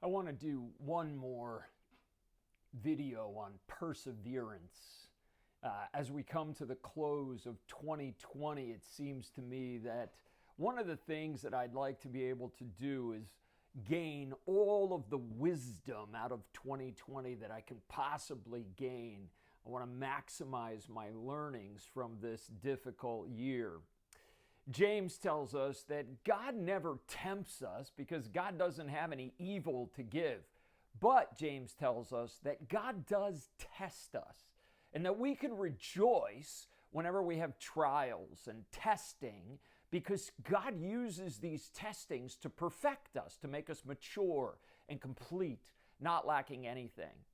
I want to do one more video on perseverance. As we come to the close of 2020, it seems to me that one of the things that I'd like to be able to do is gain all of the wisdom out of 2020 that I can possibly gain. I want to maximize my learnings from this difficult year. James tells us that God never tempts us because God doesn't have any evil to give. But James tells us that God does test us and that we can rejoice whenever we have trials and testing because God uses these testings to perfect us, to make us mature and complete, not lacking anything.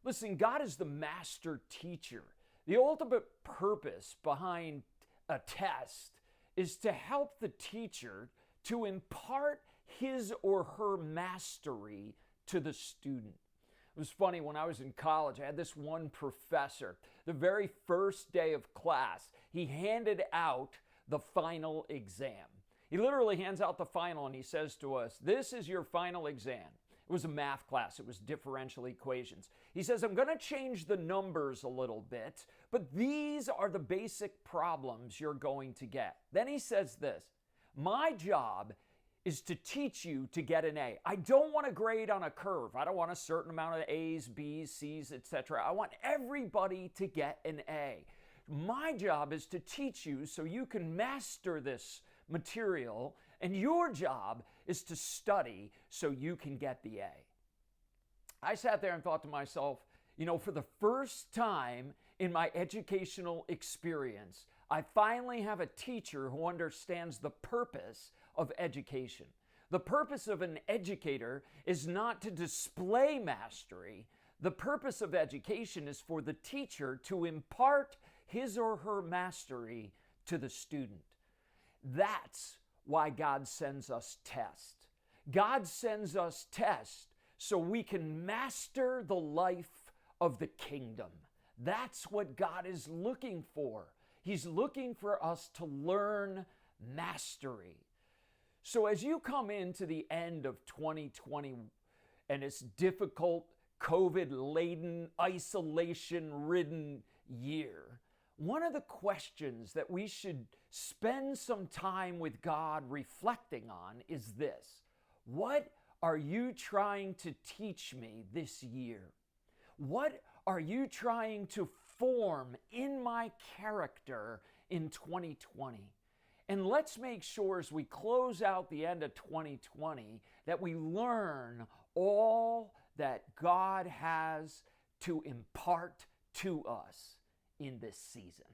Listen, God is the master teacher. The ultimate purpose behind a test is to help the teacher to impart his or her mastery to the student. It was funny, when I was in college, I had this one professor. The very first day of class, he handed out the final exam. He literally hands out the final and he says to us, "This is your final exam." It was a math class. It was differential equations. He says, "I'm going to change the numbers a little bit, but these are the basic problems you're going to get." Then he says this, "My job is to teach you to get an A. I don't want a grade on a curve. I don't want a certain amount of A's, B's, C's, etc. I want everybody to get an A. My job is to teach you so you can master this material, and your job is to study so you can get the A." I sat there and thought to myself, for the first time in my educational experience, I finally have a teacher who understands the purpose of education. The purpose of an educator is not to display mastery. The purpose of education is for the teacher to impart his or her mastery to the student. That's why God sends us tests. God sends us tests so we can master the life of the kingdom. That's what God is looking for. He's looking for us to learn mastery. So as you come into the end of 2020 and its difficult, COVID-laden, isolation-ridden year, one of the questions that we should spend some time with God reflecting on is this: what are you trying to teach me this year? What are you trying to form in my character in 2020? And let's make sure as we close out the end of 2020 that we learn all that God has to impart to us in this season.